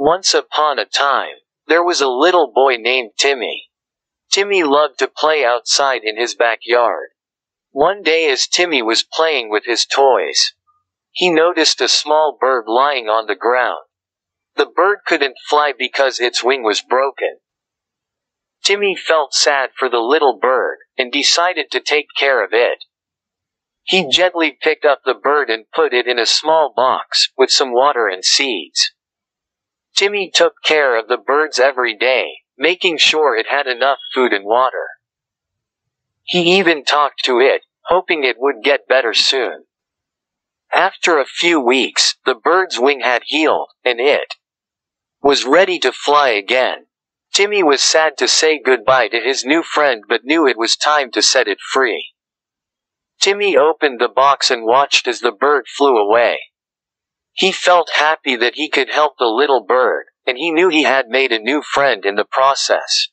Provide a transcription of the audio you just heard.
Once upon a time, there was a little boy named Timmy. Timmy loved to play outside in his backyard. One day as Timmy was playing with his toys, he noticed a small bird lying on the ground. The bird couldn't fly because its wing was broken. Timmy felt sad for the little bird, and decided to take care of it. He gently picked up the bird and put it in a small box, with some water and seeds. Timmy took care of the birds every day, making sure it had enough food and water. He even talked to it, hoping it would get better soon. After a few weeks, the bird's wing had healed, and it was ready to fly again. Timmy was sad to say goodbye to his new friend but knew it was time to set it free. Timmy opened the box and watched as the bird flew away. He felt happy that he could help the little bird, and he knew he had made a new friend in the process.